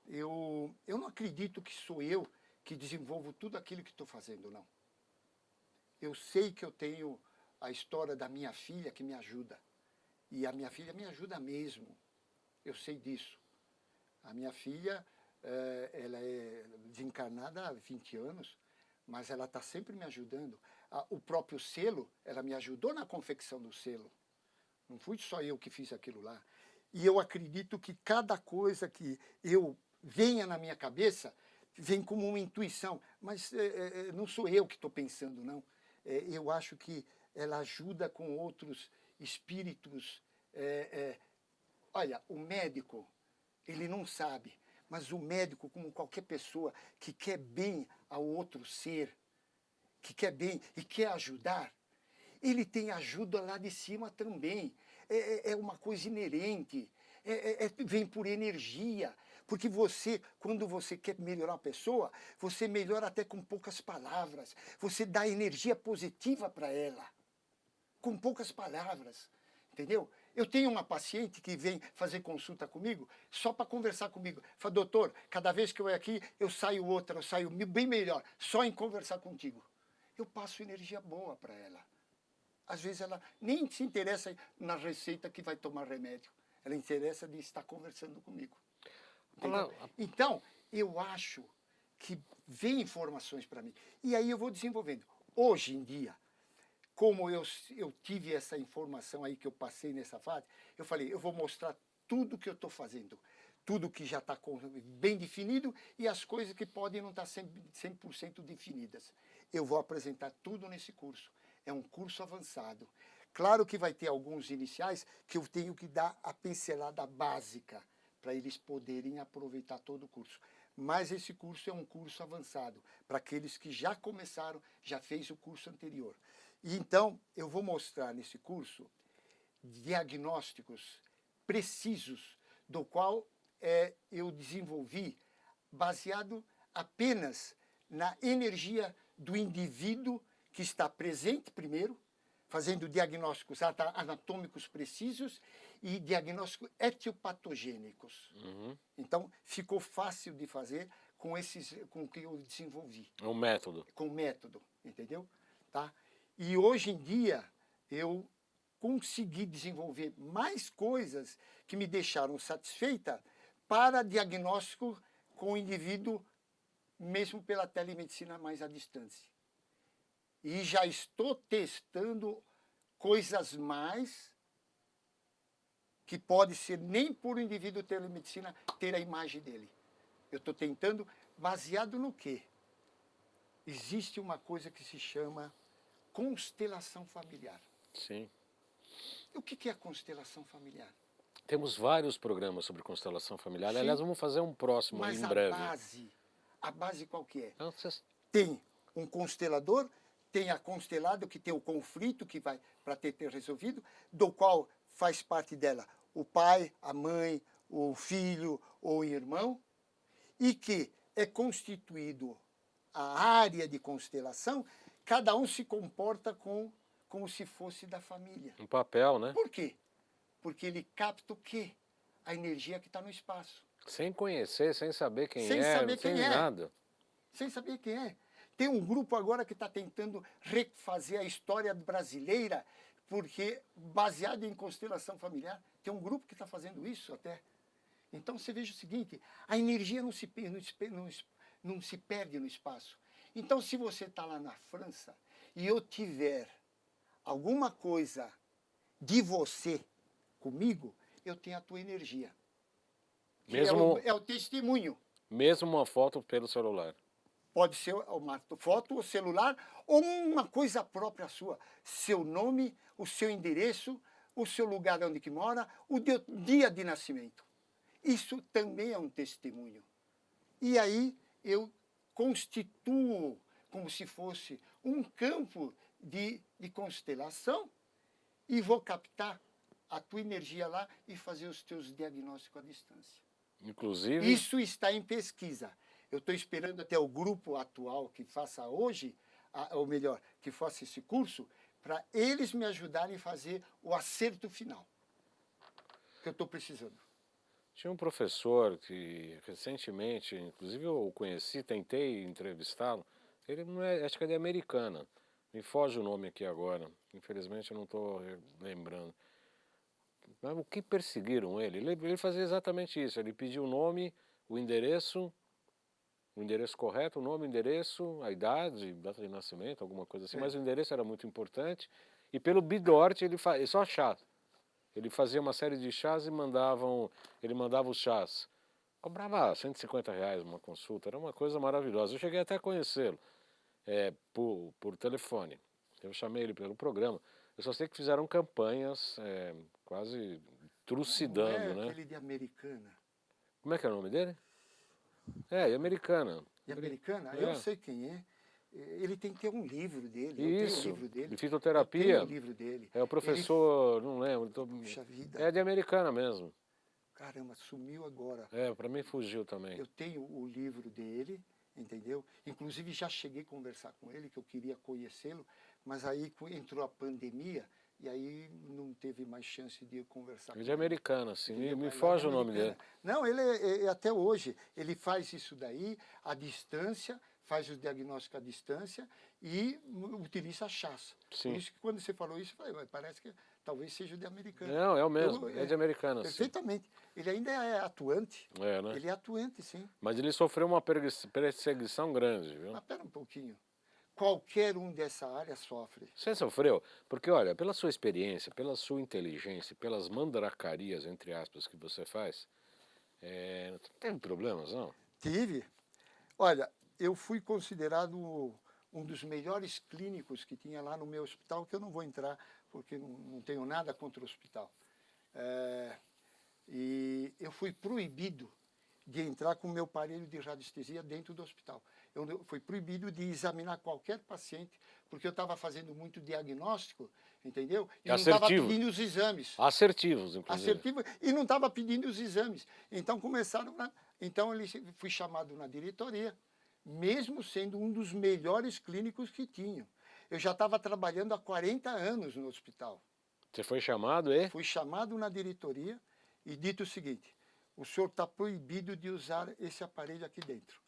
eu não acredito que sou eu que desenvolvo tudo aquilo que estou fazendo, não. Eu sei que eu tenho a história da minha filha que me ajuda, e a minha filha me ajuda mesmo, eu sei disso. A minha filha, ela é desencarnada há 20 anos, mas ela está sempre me ajudando. O próprio selo, ela me ajudou na confecção do selo. Não fui só eu que fiz aquilo lá. E eu acredito que cada coisa que eu venha na minha cabeça, vem como uma intuição. Mas não sou eu que estou pensando, não. Eu acho que ela ajuda com outros espíritos. Olha, o médico, ele não sabe. Mas o médico, como qualquer pessoa que quer bem ao outro ser, que quer bem e quer ajudar, ele tem ajuda lá de cima também. É uma coisa inerente, vem por energia. Porque você, quando você quer melhorar uma pessoa, você melhora até com poucas palavras. Você dá energia positiva para ela, com poucas palavras, entendeu? Eu tenho uma paciente que vem fazer consulta comigo só para conversar comigo. Fala, doutor, cada vez que eu venho aqui, eu saio outra, eu saio bem melhor, só em conversar contigo. Eu passo energia boa para ela. Às vezes ela nem se interessa na receita que vai tomar remédio. Ela interessa de estar conversando comigo. Então, eu acho que vem informações para mim. E aí eu vou desenvolvendo. Hoje em dia, como eu tive essa informação aí que eu passei nessa fase, eu falei, eu vou mostrar tudo que eu estou fazendo, tudo que já está bem definido e as coisas que podem não estar 100% definidas. Eu vou apresentar tudo nesse curso. É um curso avançado. Claro que vai ter alguns iniciais que eu tenho que dar a pincelada básica para eles poderem aproveitar todo o curso. Mas esse curso é um curso avançado para aqueles que já começaram, já fez o curso anterior. E então, eu vou mostrar nesse curso diagnósticos precisos, do qual eu desenvolvi baseado apenas na energia do indivíduo que está presente primeiro, fazendo diagnósticos anatômicos precisos e diagnósticos etiopatogênicos. Uhum. Então, ficou fácil de fazer com o que eu desenvolvi. É um método. Com o método, entendeu? Tá? E hoje em dia, eu consegui desenvolver mais coisas que me deixaram satisfeita para diagnóstico com o indivíduo, mesmo pela telemedicina mais à distância. E já estou testando coisas mais que pode ser nem por o indivíduo telemedicina ter a imagem dele. Eu estou tentando, baseado no quê? Existe uma coisa que se chama constelação familiar. Sim. O que é a constelação familiar? Temos vários programas sobre constelação familiar. Sim. Aliás, vamos fazer um próximo aí em breve. A base qual que é? Então, Tem um constelador, tem a constelada que tem o conflito que vai para ter resolvido, do qual faz parte dela o pai, a mãe, o filho ou o irmão, e que é constituído a área de constelação, cada um se comporta como se fosse da família. Um papel, né? Por quê? Porque ele capta o quê? A energia que está no espaço. Sem conhecer, sem saber quem Sem é, saber sem quem é. nada. Sem saber quem é. Tem um grupo agora que está tentando refazer a história brasileira, porque baseado em constelação familiar. Tem um grupo que está fazendo isso até. Então você veja o seguinte, a energia não se perde no espaço. Então se você está lá na França e eu tiver alguma coisa de você comigo, eu tenho a tua energia. Mesmo, é o testemunho. mesmo uma foto pelo celular. Pode ser uma foto, o celular, ou uma coisa própria sua. Seu nome, o seu endereço, o seu lugar onde que mora, o dia de nascimento. Isso também é um testemunho. E aí eu constituo como se fosse um campo de constelação e vou captar a tua energia lá e fazer os teus diagnósticos à distância. Inclusive... Isso está em pesquisa. Eu estou esperando até o grupo atual que faça hoje, ou melhor, que faça esse curso, para eles me ajudarem a fazer o acerto final, que eu estou precisando. Tinha um professor que recentemente, inclusive eu o conheci, tentei entrevistá-lo, ele não é, acho que ele é americana, me foge o nome aqui agora, infelizmente eu não estou lembrando. Mas o que perseguiram ele? Ele fazia exatamente isso, ele pediu o nome, o endereço correto, o nome, o endereço, a idade, data de nascimento, alguma coisa assim, mas o endereço era muito importante, e pelo Bidort ele só chá. Ele fazia uma série de chás e ele mandava os chás. Cobrava R$ 150 uma consulta, era uma coisa maravilhosa. Eu cheguei até a conhecê-lo por telefone. Eu chamei ele pelo programa. Eu só sei que fizeram campanhas quase trucidando, não é né? aquele de Americana. Como é que é o nome dele? É Americana. De Americana? É. Eu sei quem é. Ele tem que ter um livro dele. Eu Isso, tenho o livro dele. de fitoterapia. Eu tenho o livro dele. É o professor, não lembro. Puxa vida. É de Americana mesmo. Caramba, sumiu agora. Para mim fugiu também. Eu tenho o livro dele, entendeu? Inclusive já cheguei a conversar com ele, que eu queria conhecê-lo, mas aí entrou a pandemia e aí não teve mais chance de eu conversar com É ele. de Americana, sim. Entendeu? Me Lá foge de o nome dele. Americana. Não, ele até hoje, ele faz isso daí, à distância, faz os diagnósticos à distância e utiliza chás. Sim. Por isso que quando você falou isso, eu falei, parece que talvez seja de Americana. Não, é o mesmo, é de Americana, sim. Perfeitamente. Ele ainda é atuante. Né? Ele é atuante, sim. Mas ele sofreu uma perseguição grande, viu? Mas pera um pouquinho. Qualquer um dessa área sofre. Você sofreu? Porque, olha, pela sua experiência, pela sua inteligência, pelas mandracarias, entre aspas, que você faz, não teve problemas, não? Tive. Olha, eu fui considerado um dos melhores clínicos que tinha lá no meu hospital, que eu não vou entrar, porque não tenho nada contra o hospital. E eu fui proibido de entrar com o meu aparelho de radiestesia dentro do hospital. Eu fui proibido de examinar qualquer paciente, porque eu estava fazendo muito diagnóstico, entendeu? E não estava pedindo os exames. Assertivos, inclusive. Assertivo, e não estava pedindo os exames. Então começaram, então ele fui chamado na diretoria, mesmo sendo um dos melhores clínicos que tinham. Eu já estava trabalhando há 40 anos no hospital. Você foi chamado, Fui chamado na diretoria e dito o seguinte: o senhor está proibido de usar esse aparelho aqui dentro.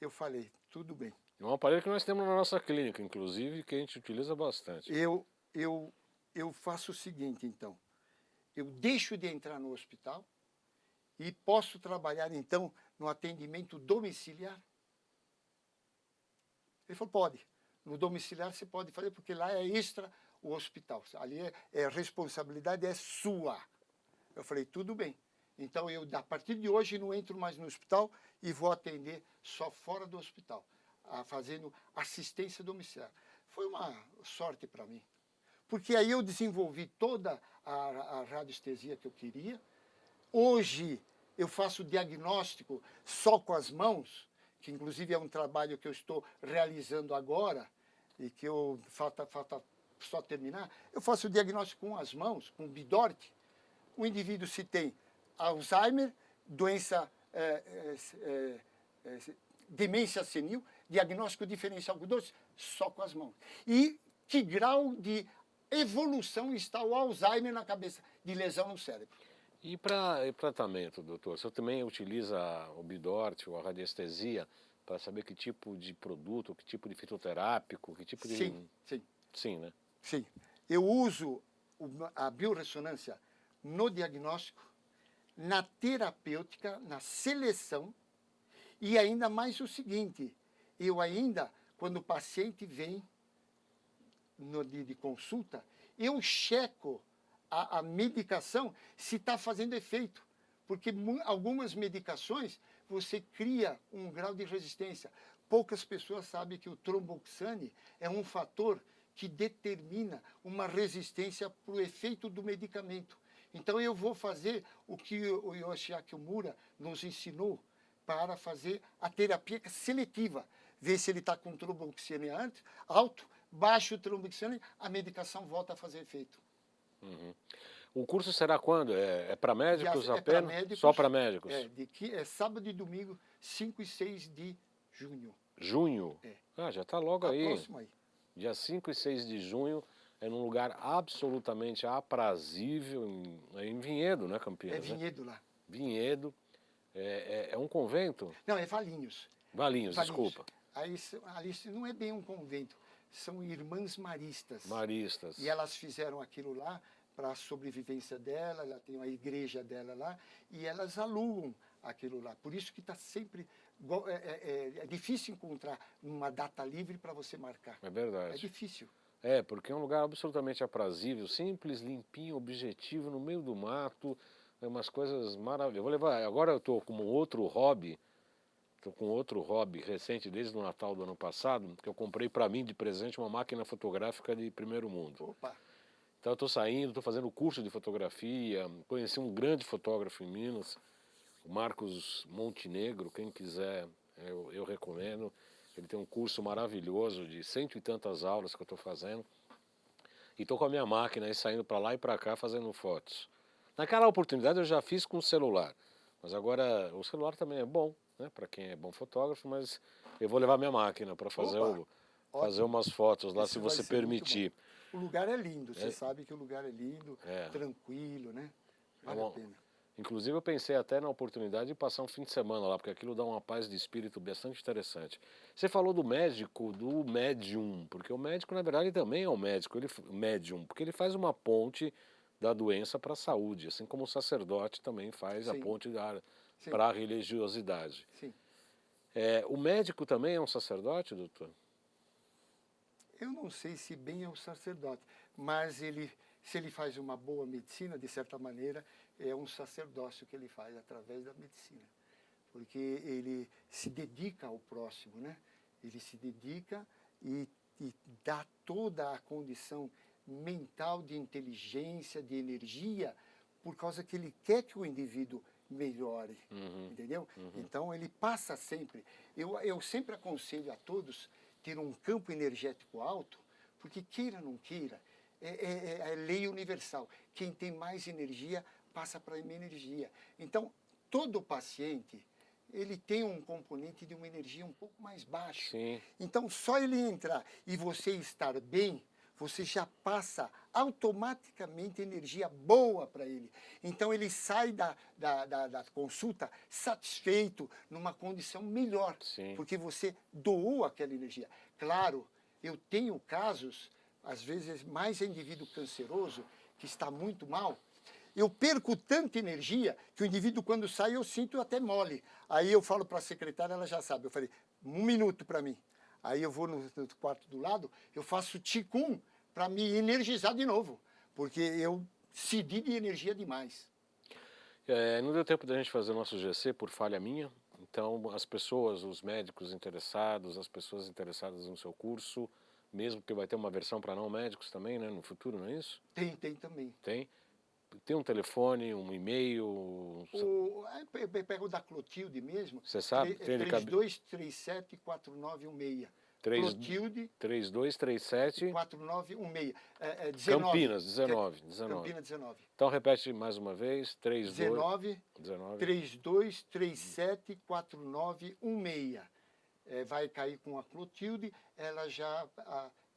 Eu falei, tudo bem. É um aparelho que nós temos na nossa clínica, inclusive, que a gente utiliza bastante. Eu faço o seguinte, então. Eu deixo de entrar no hospital e posso trabalhar, então, no atendimento domiciliar? Ele falou, pode. No domiciliar você pode fazer, porque lá é extra o hospital. Ali a responsabilidade é sua. Eu falei, tudo bem. Então, eu, a partir de hoje, não entro mais no hospital e vou atender só fora do hospital, fazendo assistência domiciliar. Foi uma sorte para mim, porque aí eu desenvolvi toda a radiestesia que eu queria. Hoje, eu faço diagnóstico só com as mãos, que inclusive é um trabalho que eu estou realizando agora, e que falta só terminar. Eu faço o diagnóstico com as mãos, com o Bidort. O indivíduo se tem Alzheimer, doença, demência senil, diagnóstico diferencial com doce, só com as mãos. E que grau de evolução está o Alzheimer na cabeça, de lesão no cérebro. E para tratamento, doutor? Você também utiliza o Bidort ou a radiestesia para saber que tipo de produto, que tipo de fitoterápico, que tipo de... Sim, sim. Sim, né? Sim. Eu uso a biorressonância no diagnóstico, na terapêutica, na seleção, e ainda mais o seguinte, eu ainda, quando o paciente vem de consulta, eu checo a medicação se está fazendo efeito, porque algumas medicações você cria um grau de resistência. poucas pessoas sabem que o tromboxane é um fator que determina uma resistência para o efeito do medicamento. Então eu vou fazer o que o Yoshiaki Mura nos ensinou para fazer a terapia seletiva. Ver se ele está com tromboxane alto, baixo o tromboxane, a medicação volta a fazer efeito. Uhum. O curso será quando? É para médicos É apenas? pra médicos, Só para médicos? É sábado e domingo, 5 e 6 de junho. Junho? É. Ah, já está logo Tá aí. próximo aí. Dia 5 e 6 de junho, é num lugar absolutamente aprazível, em Vinhedo, né, Campinas? É né? Vinhedo lá. Vinhedo. É um convento? Não, é Valinhos. Valinhos, Valinhos. desculpa. Aí, ali não é bem um convento, são irmãs maristas. Maristas. E elas fizeram aquilo lá para a sobrevivência dela, ela tem uma igreja dela lá, e elas alugam aquilo lá. Por isso que está sempre... É difícil encontrar uma data livre para você marcar. É verdade. É difícil. É, porque é um lugar absolutamente aprazível, simples, limpinho, objetivo, no meio do mato, é umas coisas maravilhosas. Eu vou levar, agora eu estou com outro hobby recente, desde o Natal do ano passado, que eu comprei para mim de presente uma máquina fotográfica de primeiro mundo. Opa! Então eu estou saindo, estou fazendo curso de fotografia, conheci um grande fotógrafo em Minas, o Marcos Montenegro, quem quiser eu recomendo. Ele tem um curso maravilhoso de 100 e tantas aulas que eu estou fazendo. E estou com a minha máquina aí saindo para lá e para cá fazendo fotos. Naquela oportunidade eu já fiz com o celular, mas agora o celular também é bom, né, para quem é bom fotógrafo, mas eu vou levar minha máquina para fazer, fazer umas fotos lá, Isso se vai você ser muito permitir. bom. O lugar é lindo, você sabe que o lugar é lindo, tranquilo, né? Vale a pena. Inclusive eu pensei até na oportunidade de passar um fim de semana lá, porque aquilo dá uma paz de espírito bastante interessante. Você falou do médico, do médium, porque o médico na verdade também é um médico, médium, porque ele faz uma ponte da doença para a saúde, assim como o sacerdote também faz a ponte para a religiosidade. Sim. O médico também é um sacerdote, doutor? Eu não sei se bem é um sacerdote, mas se ele faz uma boa medicina, de certa maneira, é um sacerdócio que ele faz através da medicina. Porque ele se dedica ao próximo, né? Ele se dedica e dá toda a condição mental de inteligência, de energia, por causa que ele quer que o indivíduo melhore, entendeu? Então ele passa sempre. Eu sempre aconselho a todos ter um campo energético alto, porque queira ou não queira, é lei universal. Quem tem mais energia passa para a energia. Então todo paciente ele tem um componente de uma energia um pouco mais baixo. Sim. Então só ele entrar e você estar bem, você já passa automaticamente energia boa para ele. Então ele sai da consulta satisfeito, numa condição melhor, porque você doou aquela energia. Claro, eu tenho casos, às vezes mais indivíduo canceroso, que está muito mal, eu perco tanta energia que o indivíduo quando sai eu sinto até mole. Aí eu falo para a secretária, ela já sabe, eu falei, 1 minuto para mim. Aí eu vou no quarto do lado, eu faço Qigong para me energizar de novo, porque eu cedi de energia demais. Não deu tempo da gente fazer o nosso GC por falha minha, então as pessoas, os médicos interessados, as pessoas interessadas no seu curso, mesmo que vai ter uma versão para não médicos também, né, no futuro, não é isso? Tem também. Tem? Tem um telefone, um e-mail? Pega o da Clotilde mesmo. Você sabe? 3237-4916. Clotilde 3237 4916. 19. Campinas 19. Campinas 19. Então repete mais uma vez. 19 3237-4916. Vai cair com a Clotilde, ela já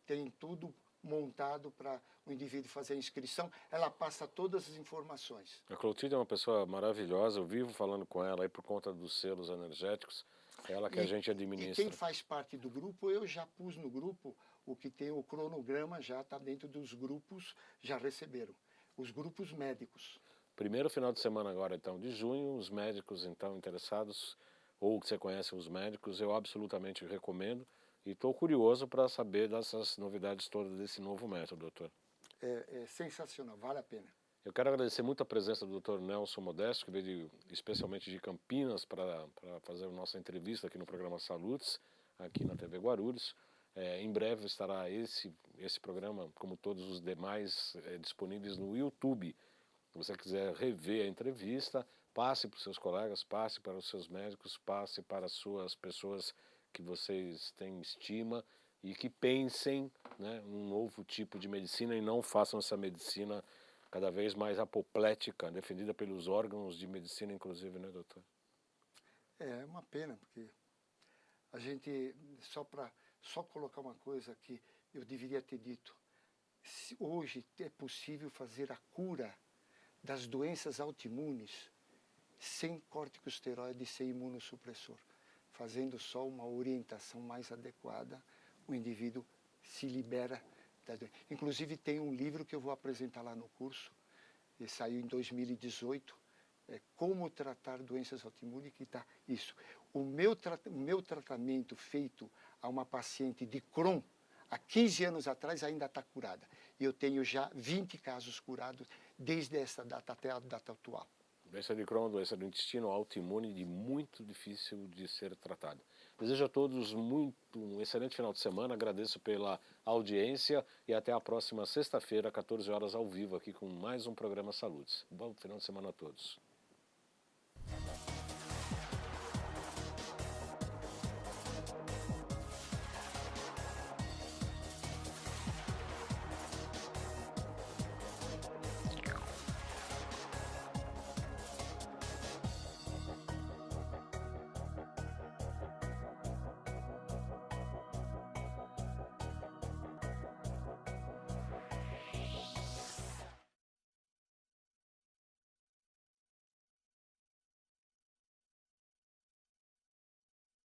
tem tudo montado para o indivíduo fazer a inscrição, ela passa todas as informações. A Clotilde é uma pessoa maravilhosa, eu vivo falando com ela aí por conta dos selos energéticos, é ela que a gente administra. E quem faz parte do grupo, eu já pus no grupo, o que tem o cronograma já está dentro dos grupos, já receberam, os grupos médicos. Primeiro final de semana agora, então, de junho, os médicos, então, interessados, ou que você conhece os médicos, eu absolutamente recomendo. E estou curioso para saber dessas novidades todas desse novo método, doutor. É sensacional, vale a pena. Eu quero agradecer muito a presença do doutor Nelson Modesto, que veio especialmente de Campinas para fazer a nossa entrevista aqui no programa Salutes. aqui na TV Guarulhos. Em breve estará esse programa, como todos os demais, disponíveis no YouTube. Se você quiser rever a entrevista, passe para os seus colegas, passe para os seus médicos, passe para as suas pessoas que vocês têm estima e que pensem, né, um novo tipo de medicina e não façam essa medicina cada vez mais apoplética, defendida pelos órgãos de medicina, inclusive, né, doutor? É uma pena, porque a gente, só colocar uma coisa que eu deveria ter dito, hoje é possível fazer a cura das doenças autoimunes sem corticosteroide e sem imunossupressor. Fazendo só uma orientação mais adequada, o indivíduo se libera da doença. Inclusive tem um livro que eu vou apresentar lá no curso, que saiu em 2018, Como Tratar Doenças Autoimunes, que está isso. O meu tratamento feito a uma paciente de Crohn, há 15 anos atrás, ainda está curada. E eu tenho já 20 casos curados desde essa data até a data atual. Doença de Crohn, doença do intestino autoimune e muito difícil de ser tratada. Desejo a todos um excelente final de semana, agradeço pela audiência e até a próxima sexta-feira, 14 horas ao vivo, aqui com mais um programa Saúdes. Bom final de semana a todos.